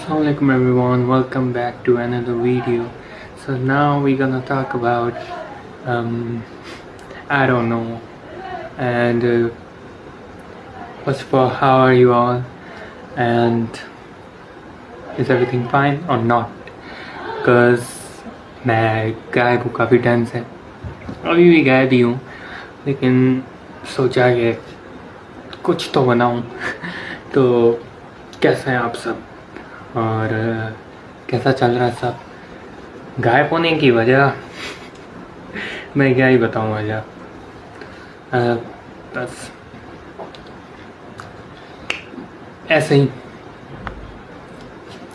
Assalamualaikum everyone, welcome back to another video. So now we're gonna talk about I don't know, and first of all, how are you all, and is everything fine or not? Because मैं गायब हूँ काफ़ी time से, अभी भी गायब ही हूँ, लेकिन सोचा कि कुछ तो बनाऊँ। तो कैसे हैं आप सब और कैसा चल रहा है सब? गायब होने की वजह मैं क्या ही बताऊँ वजह, बस ऐसे ही।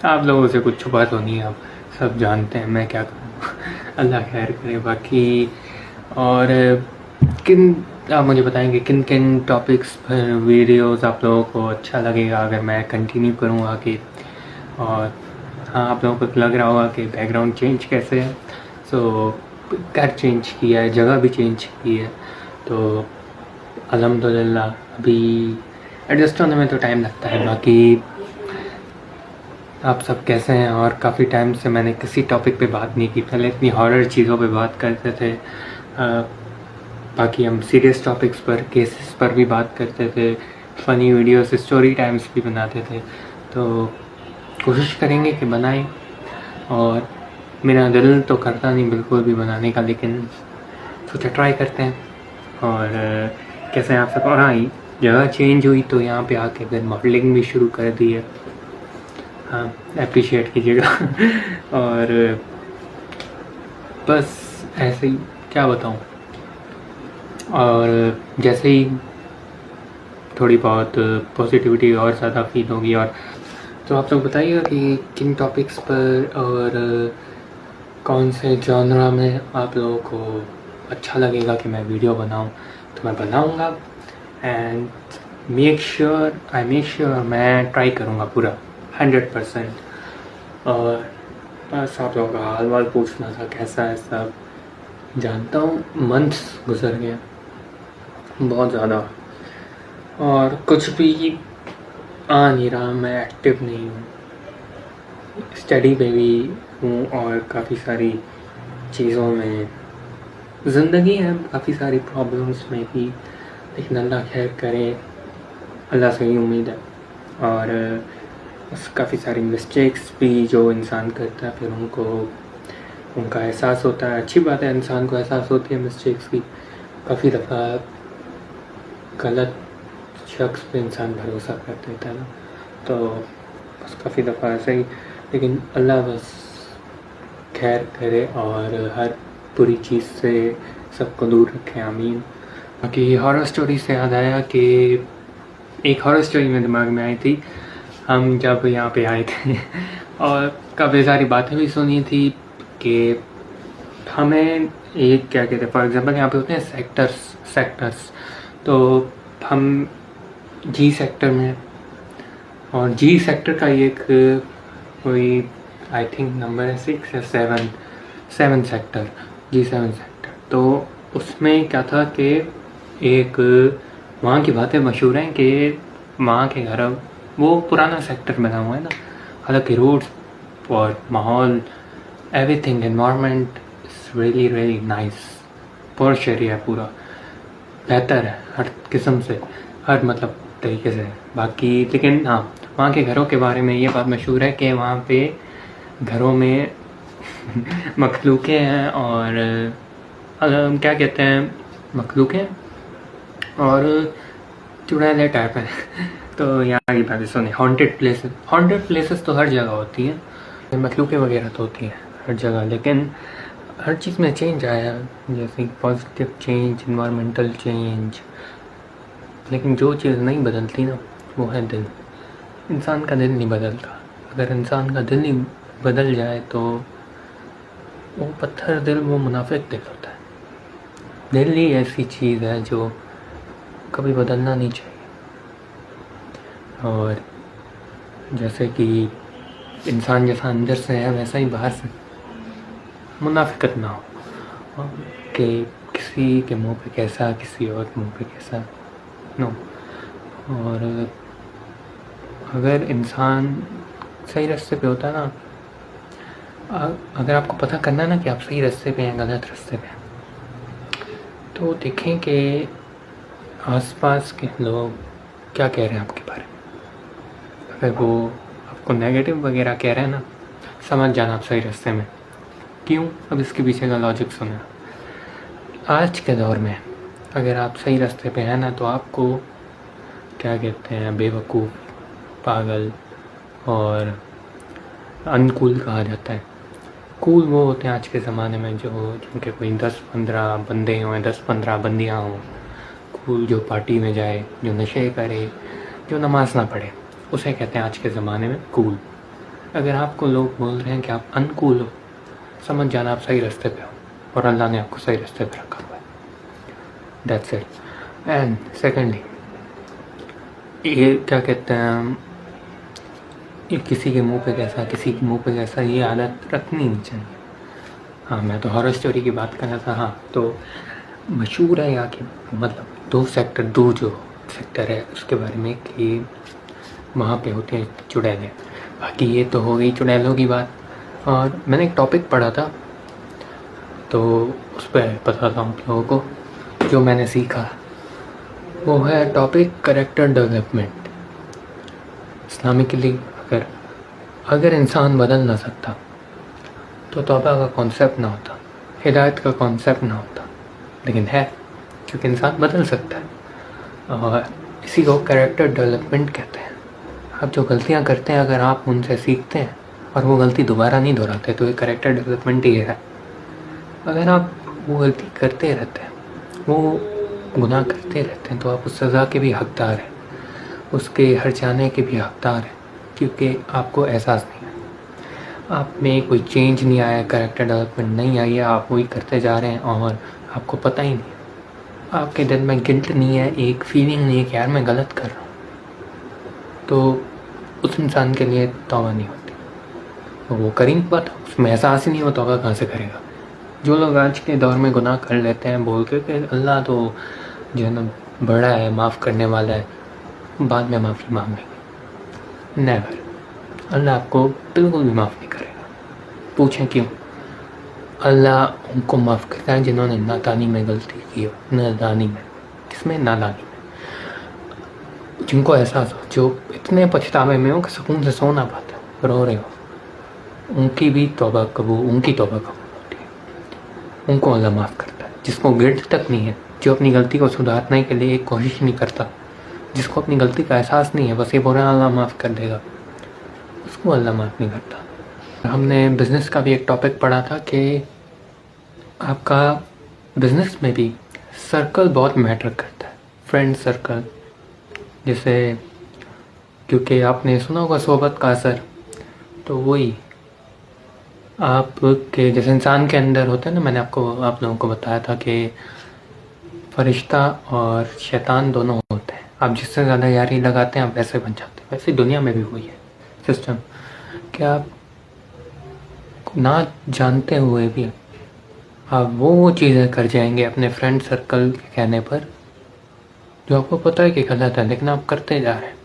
आप लोगों से कुछ छुपा तो नहीं, आप सब जानते हैं मैं क्या करूँ। अल्लाह खैर करे बाकी। और आप मुझे बताएंगे किन किन टॉपिक्स पर वीडियोस आप लोगों को अच्छा लगेगा अगर मैं कंटिन्यू करूँ आगे। और हाँ, आप लोगों को लग रहा होगा कि बैकग्राउंड चेंज कैसे है। घर चेंज किया है, जगह भी चेंज की है, तो अल्हम्दुलिल्लाह अभी एडजस्ट होने में तो टाइम लगता है। बाकी आप सब कैसे हैं? और काफ़ी टाइम से मैंने किसी टॉपिक पे बात नहीं की। पहले इतनी हॉरर चीज़ों पे बात करते थे, बाकी हम सीरियस टॉपिक्स पर, केसेस पर भी बात करते थे, फ़नी वीडियोस, स्टोरी टाइम्स भी बनाते थे। तो कोशिश करेंगे कि बनाएं, और मेरा दिल तो करता नहीं बिल्कुल भी बनाने का, लेकिन सोचा ट्राई करते हैं। और कैसे हैं आप सब? और हाँ, जगह चेंज हुई तो यहाँ पे आके फिर मॉडलिंग भी शुरू कर दी है। हाँ, अप्रिशिएट कीजिएगा। और बस ऐसे ही, क्या बताऊँ। और जैसे ही थोड़ी बहुत पॉजिटिविटी और ज़्यादा फील होगी। और तो आप लोग बताइएगा कि किन टॉपिक्स पर और कौन से जॉनरा में आप लोगों को अच्छा लगेगा कि मैं वीडियो बनाऊं, तो मैं बनाऊंगा। एंड मेक श्योर मैं ट्राई करूंगा पूरा 100%। और बस आप लोगों का हाल वाल पूछना था, कैसा है सब। जानता हूँ मंथ्स गुजर गया बहुत ज़्यादा, और कुछ भी आ नहीं रहा, मैं एक्टिव नहीं हूँ, स्टडी पे भी हूँ और काफ़ी सारी चीज़ों में ज़िंदगी है, काफ़ी सारी प्रॉब्लम्स में भी, लेकिन अल्लाह खैर करे, अल्लाह से ही उम्मीद है। और काफ़ी सारी मिस्टेक्स भी जो इंसान करता है, फिर उनका एहसास होता है। अच्छी बात है, इंसान को एहसास होती है मिस्टेक्स की। काफ़ी दफ़ा गलत शख्स पे इंसान भरोसा कर देता है ना, तो बस काफ़ी दफ़ा ऐसे ही। लेकिन अल्लाह बस खैर करे और हर बुरी चीज़ से सबको दूर रखे, आमीन। बाकी हॉरर स्टोरी से याद आया कि एक हॉरर स्टोरी मेरे दिमाग में आई थी। हम जब यहाँ पे आए थे और काफ़ी सारी बातें भी सुनी थी कि हमें एक क्या कहते हैं, फॉर एग्ज़ाम्पल यहाँ पे होते हैं सेक्टर्स। तो हम जी सेक्टर में, और जी सेक्टर का एक कोई आई थिंक नंबर है 6 या 7 सेक्टर, G7 सेक्टर। तो उसमें क्या था कि एक वहाँ की बातें मशहूर हैं कि वहाँ के घर, वो पुराना सेक्टर बना हुआ है ना, हालांकि रोड्स और माहौल, everything, environment is really nice, posh area है पूरा, बेहतर है हर किस्म से, हर मतलब तरीके से। बाकी लेकिन हाँ, वहाँ के घरों के बारे में ये बात मशहूर है कि वहाँ पे घरों में मखलूक़ें हैं, और क्या कहते हैं, मखलूक़ें और चुड़ैलें टाइप है। तो यहाँ की बातें सुनी, हॉन्टेड प्लेसेस तो हर जगह होती हैं, मखलूक़ें वगैरह तो होती हैं हर जगह, लेकिन हर चीज़ में चेंज आया, जैसे पॉजिटिव चेंज, इन्वायरमेंटल चेंज। लेकिन जो चीज़ नहीं बदलती ना, वो है दिल। इंसान का दिल नहीं बदलता। अगर इंसान का दिल नहीं बदल जाए तो वो पत्थर दिल, वो मुनाफिक दिल होता है। दिल ही ऐसी चीज़ है जो कभी बदलना नहीं चाहिए। और जैसे कि इंसान जैसा अंदर से है, वैसा ही बाहर से, मुनाफिकत ना हो कि किसी के मुंह पे कैसा, किसी और मुंह पे कैसा, नो। और अगर इंसान सही रास्ते पे होता है ना, अगर आपको पता करना है ना कि आप सही रास्ते पे हैं गलत रास्ते पे हैं, तो देखें कि आसपास के लोग क्या कह रहे हैं आपके बारे में। अगर वो आपको नेगेटिव वगैरह कह रहे हैं ना, समझ जाना आप सही रास्ते में। क्यों? अब इसके पीछे का लॉजिक सुना। आज के दौर में अगर आप सही रास्ते पे हैं ना, तो आपको क्या कहते हैं, बेवकूफ़, पागल और अनकूल कहा जाता है। कूल वो होते हैं आज के ज़माने में जिनके कोई 10-15 बंदे हों, 10-15 बंदियाँ हों। कूल जो पार्टी में जाए, जो नशे करे, जो नमाज ना पढ़े, उसे कहते हैं आज के ज़माने में कूल। अगर आपको लोग बोल रहे हैं कि आप अनकूल हो, समझ जाना आप सही रास्ते पे हो और अल्लाह ने आपको सही रास्ते पे रखा हुआ है। That's it. एंड सेकेंडली, ये क्या कहते हैं, ये किसी के मुंह पे कैसा, किसी के मुंह पे कैसा, ये आदत रखनी नहीं चाहिए। हाँ, मैं तो हॉरर स्टोरी की बात कर रहा था। हाँ, तो मशहूर है यहाँ की, मतलब दो जो सेक्टर है उसके बारे में कि वहाँ पे होते हैं चुड़ैलें। बाकी ये तो हो गई चुड़ैलों की बात। और मैंने एक टॉपिक पढ़ा था, तो उस पर बताता हूँ आप लोगों को जो मैंने सीखा। वो है टॉपिक कैरेक्टर डेवलपमेंट। इस्लामिकली अगर इंसान बदल ना सकता तो तौबा का कॉन्सेप्ट ना होता, हिदायत का कॉन्सेप्ट ना होता, लेकिन है क्योंकि इंसान बदल सकता है। और इसी को कैरेक्टर डेवलपमेंट कहते हैं। आप जो गलतियाँ करते हैं, अगर आप उनसे सीखते हैं और वो गलती दोबारा नहीं दोहराते, तो ये कैरेक्टर डेवलपमेंट ही है। अगर आप वो गलती करते रहते हैं, वो गुनाह करते रहते हैं, तो आप उस सज़ा के भी हकदार हैं, उसके हर जाने के भी हकदार हैं, क्योंकि आपको एहसास नहीं है, आप में कोई चेंज नहीं आया, कैरेक्टर डेवलपमेंट नहीं आई है, आप वही करते जा रहे हैं और आपको पता ही नहीं। आपके दिल में गिल्ट नहीं है, एक फीलिंग नहीं है कि यार मैं गलत कर रहा हूँ, तो उस इंसान के लिए तौबा नहीं होती। तो वो करेंगे बात, उसमें एहसास ही नहीं हो, तौबा कहाँ से करेगा। जो लोग आज के दौर में गुनाह कर लेते हैं बोल के कि अल्लाह तो जो है ना बड़ा है, माफ़ करने वाला है, बाद में माफ़ी मांगेंगे। नेवर, अल्लाह आपको बिल्कुल भी माफ़ नहीं करेगा। पूछें क्यों? अल्लाह उनको माफ़ करता है जिन्होंने नादानी में गलती की हो। नादानी में, किसमें? नादानी में। जिनको एहसास हो, जो इतने पछतावे में हो कि सुकून से सो ना पाते, रो रहे हो, उनकी भी तौबा कबूल होती है, उनको अल्लाह माफ़ करता है। जिसको गिल्ट तक नहीं है, जो अपनी गलती को सुधारने के लिए एक कोशिश नहीं करता, जिसको अपनी गलती का एहसास नहीं है, बस ये बोल रहा है अल्लाह माफ़ कर देगा, उसको अल्लाह माफ़ नहीं करता। हमने बिज़नेस का भी एक टॉपिक पढ़ा था कि आपका बिज़नेस में भी सर्कल बहुत मैटर करता है, फ्रेंड सर्कल। जैसे क्योंकि आपने सुना होगा सोबत का असर, तो वही आपके जैसे इंसान के अंदर होता है ना। मैंने आप लोगों को बताया था कि फरिश्ता और शैतान दोनों होते हैं। आप जिससे ज़्यादा यारी लगाते हैं आप वैसे बन जाते हैं। वैसे दुनिया में भी वही है सिस्टम कि आप ना जानते हुए भी आप वो चीज़ें कर जाएंगे अपने फ्रेंड सर्कल के कहने पर जो आपको पता है कि गलत है, लेकिन आप करते जा रहे हैं।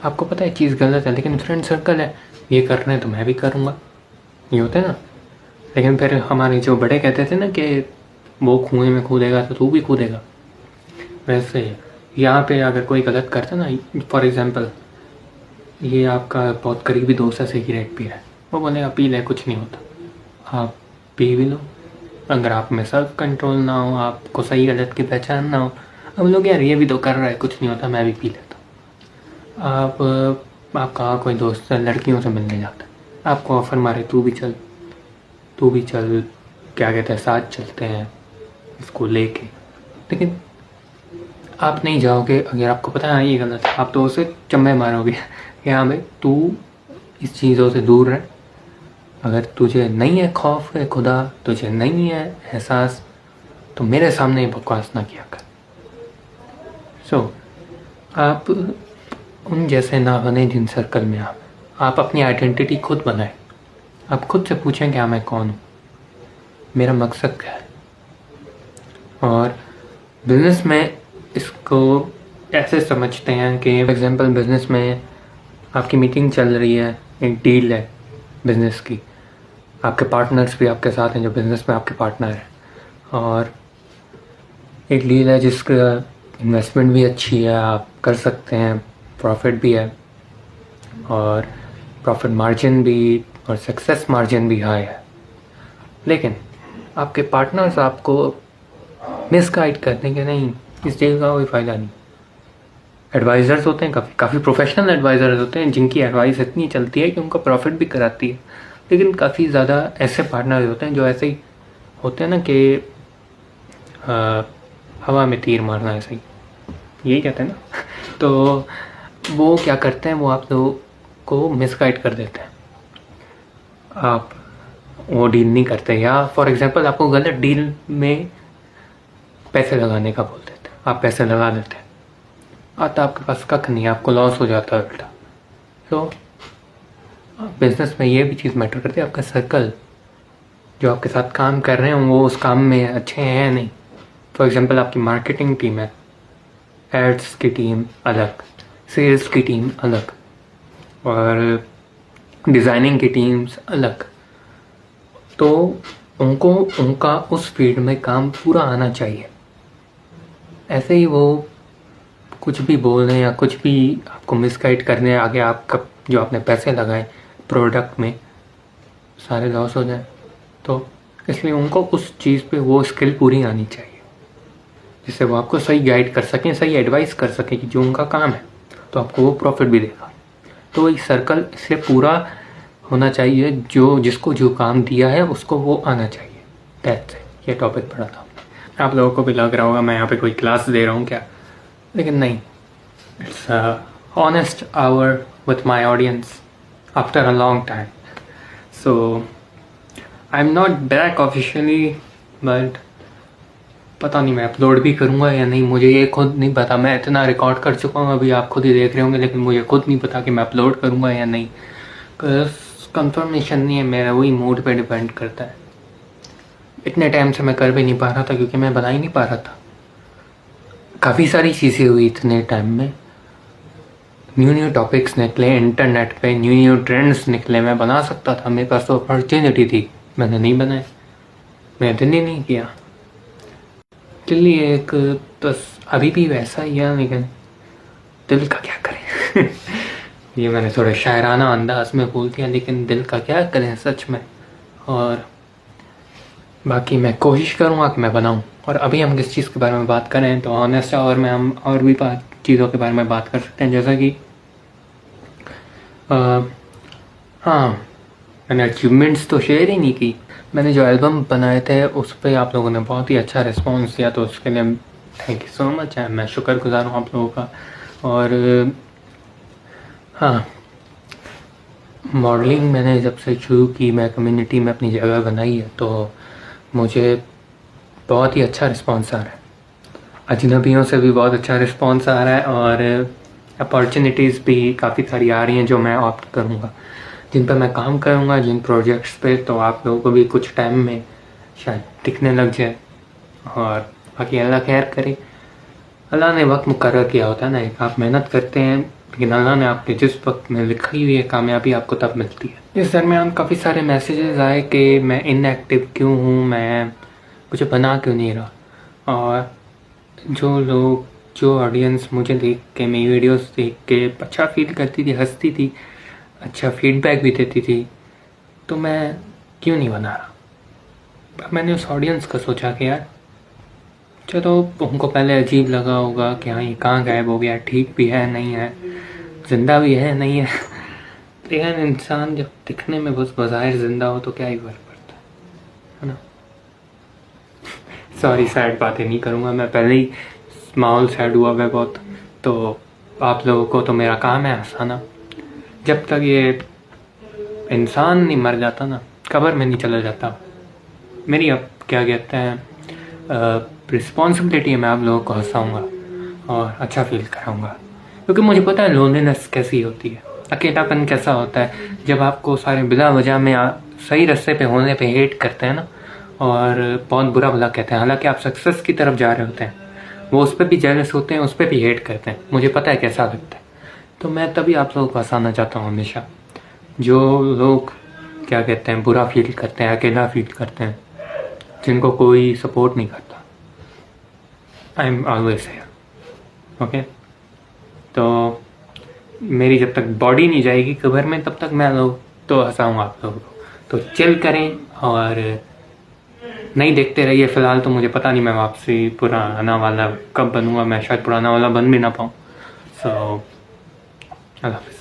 आपको पता है चीज़ गलत है, लेकिन फ्रेंड सर्कल है, ये कर रहे हैं तो मैं भी करूँगा, ये होता है ना। लेकिन फिर हमारे जो बड़े कहते थे ना कि वो कुएं में कूदेगा तो तू भी कूदेगा, वैसे यहाँ पे अगर कोई गलत करता ना, फॉर एग्जांपल ये आपका बहुत करीबी दोस्त है, सिगरेट पी रहा है, वो बोलेगा पी ले कुछ नहीं होता, आप पी भी लो। अगर आप में सेल्फ कंट्रोल ना हो, आपको सही गलत की पहचान ना हो, अब लोग यार ये भी तो कर रहा है कुछ नहीं होता, मैं भी पी लेता हूँ। आपका कोई दोस्त लड़कियों से मिलने जाता है, आपको ऑफर मारे तू भी चल, क्या कहते हैं, साथ चलते हैं इसको लेके, लेकिन आप नहीं जाओगे। अगर आपको पता है ये गलत है, आप तो उसे चम्मे मारोगे कि हाँ भाई तू इस चीज़ों से दूर रह। अगर तुझे नहीं है खौफ है खुदा, तुझे नहीं है एहसास, तो मेरे सामने बकवास ना किया कर। आप उन जैसे ना बने जिन सर्कल में आप अपनी आइडेंटिटी खुद बनाएं। आप खुद से पूछें कि हाँ मैं कौन हूँ, मेरा मकसद क्या है। और बिज़नेस में इसको ऐसे समझते हैं कि फॉर एग्जांपल बिज़नेस में आपकी मीटिंग चल रही है, एक डील है बिजनेस की, आपके पार्टनर्स भी आपके साथ हैं जो बिजनेस में आपके पार्टनर हैं, और एक डील है जिसका इन्वेस्टमेंट भी अच्छी है, आप कर सकते हैं, प्रॉफिट भी है, और प्रॉफिट मार्जिन भी और सक्सेस मार्जिन भी हाई है। लेकिन आपके पार्टनर्स आपको मिसगाइड कर देंगे, नहीं इस डील का कोई फ़ायदा नहीं। एडवाइज़र्स होते हैं, काफ़ी प्रोफेशनल एडवाइज़र्स होते हैं जिनकी एडवाइस इतनी चलती है कि उनका प्रॉफिट भी कराती है। लेकिन काफ़ी ज़्यादा ऐसे पार्टनर्स होते हैं जो ऐसे ही होते हैं ना कि हवा में तीर मारना, ऐसे ही यही कहते हैं ना। तो वो क्या करते हैं, वो आप लोगों को मिसगाइड कर देते हैं, आप वो डील नहीं करते, या फॉर एग्जांपल आपको गलत डील में पैसे लगाने का बोल देते हैं, आप पैसे लगा देते हैं, आता आपके पास कख नहीं, आपको लॉस हो जाता है उल्टा। तो बिजनेस में ये भी चीज़ मैटर करती है, आपका सर्कल जो आपके साथ काम कर रहे हैं वो उस काम में अच्छे हैं या नहीं। फॉर एग्जांपल आपकी मार्केटिंग टीम है, एड्स की टीम अलग, सेल्स की टीम अलग, और डिज़ाइनिंग की टीम्स अलग, तो उनको उनका उस फील्ड में काम पूरा आना चाहिए। ऐसे ही वो कुछ भी बोल रहे हैं या कुछ भी आपको मिसगाइड करने आगे, आपका जो आपने पैसे लगाए प्रोडक्ट में सारे लॉस हो जाए। तो इसलिए उनको उस चीज़ पे वो स्किल पूरी आनी चाहिए जिससे वो आपको सही गाइड कर सकें, सही एडवाइस कर सकें कि जो उनका काम है, तो आपको वो प्रॉफिट भी देगा। तो वही सर्कल इसलिए पूरा होना चाहिए, जो जिसको जो काम दिया है उसको वो आना चाहिए। That's it. ये टॉपिक पढ़ा था। आप लोगों को भी लग रहा होगा मैं यहाँ पे कोई क्लास दे रहा हूँ क्या, लेकिन नहीं, it's honest hour with my audience after a long time. So I am not back officially, but पता नहीं मैं अपलोड भी करूँगा या नहीं, मुझे ये खुद नहीं पता। मैं इतना रिकॉर्ड कर चुका हूँ, अभी आप खुद ही देख रहे होंगे, लेकिन मुझे खुद नहीं पता कि मैं अपलोड करूँगा या नहीं। कंफर्मेशन नहीं है, मेरा वही मूड पे डिपेंड करता है। इतने टाइम से मैं कर भी नहीं पा रहा था क्योंकि मैं बना ही नहीं पा रहा था। काफ़ी सारी चीज़ें हुई इतने टाइम में, न्यू टॉपिक्स निकले इंटरनेट पे, न्यू ट्रेंड्स निकले, मैं बना सकता था, मेरे पास तो अपॉर्चुनिटी थी, मैंने नहीं बनाया, मैं दिन ही नहीं किया। चलिए एक बस अभी भी वैसा ही है, लेकिन दिल का क्या करें। ये मैंने थोड़ा शायराना अंदाज में बोल दिया, लेकिन दिल का क्या करें सच में। और बाकी मैं कोशिश करूँगा कि मैं बनाऊँ। और अभी हम किस चीज़ के बारे में बात करें तो ऑनेस्ट आवर में हम और भी चीज़ों के बारे में बात कर सकते हैं, जैसा कि हाँ, मैंने अचीवमेंट्स तो शेयर ही नहीं की। मैंने जो एल्बम बनाए थे उस पर आप लोगों ने बहुत ही अच्छा रिस्पॉन्स दिया, तो उसके लिए थैंक यू सो मच, मैं शुक्रगुजार हूँ आप लोगों का। और हाँ, मॉडलिंग मैंने जब से शुरू की, मैं कम्युनिटी में अपनी जगह बनाई है, तो मुझे बहुत ही अच्छा रिस्पॉन्स आ रहा है, अजनबियों से भी बहुत अच्छा रिस्पॉन्स आ रहा है, और अपॉर्चुनिटीज़ भी काफ़ी सारी आ रही हैं जो मैं ऑप्ट करूँगा, जिन पर मैं काम करूँगा, जिन प्रोजेक्ट्स पे, तो आप लोगों को भी कुछ टाइम में शायद दिखने लग जाए। और बाकी अल्लाह खैर करे, अल्लाह ने वक्त मुकर्रर किया होता है ना, एक आप मेहनत करते हैं, लेकिन अल्लाह ने आपके जिस वक्त में लिखी हुई है कामयाबी आपको तब मिलती है। इस दरमियान काफ़ी सारे मैसेजेस आए कि मैं इनएक्टिव क्यों हूँ, मैं कुछ बना क्यों नहीं रहा, और जो ऑडियंस मुझे देख के, मेरी वीडियोस देख के अच्छा फील करती थी, हंसती थी, अच्छा फीडबैक भी देती थी, तो मैं क्यों नहीं बना रहा। मैंने उस ऑडियंस का सोचा कि यार चलो, उनको पहले अजीब लगा होगा कि हाँ ये कहाँ गायब हो गया, ठीक भी है नहीं है, जिंदा भी है नहीं है। लेकिन इंसान जब दिखने में बस बज़ाहिर जिंदा हो तो क्या ही फर्क पड़ता है ना। सॉरी, सैड बातें नहीं करूँगा मैं, पहले ही माहौल सैड हुआ है बहुत, तो आप लोगों को तो मेरा काम है हंसाना। जब तक ये इंसान नहीं मर जाता ना, कब्र में नहीं चला जाता, मेरी अब क्या कहते हैं रिस्पॉन्सिबिलिटी है, मैं आप लोगों को हंसाऊँगा और अच्छा फील कराऊँगा, क्योंकि मुझे पता है लोनलीनेस कैसी होती है, अकेलापन कैसा होता है, जब आपको सारे बिला वजह में सही रास्ते पे होने पे हेट करते हैं ना, और बहुत बुरा भला कहते हैं, हालांकि आप सक्सेस की तरफ जा रहे होते हैं, वो उस पर भी जेलस होते हैं, उस पर भी हेट करते हैं, मुझे पता है कैसा लगता है। तो मैं तभी आप लोगों को हंसाना चाहता हूँ हमेशा। जो लोग क्या कहते हैं, बुरा फील करते हैं, अकेला फील करते हैं, जिनको कोई सपोर्ट नहीं करता, I am always here. Okay, तो मेरी जब तक बॉडी नहीं जाएगी कबर में तब तक मैं लोग तो हंसाऊँगा आप लोगों को। तो चिल करें और नहीं देखते रहिए। फ़िलहाल तो मुझे पता नहीं मैं वापसी पुराना वाला कब बनूँगा, मैं शायद पुराना वाला बन भी ना पाऊँ। सो अल्लाह हाफ़िज़।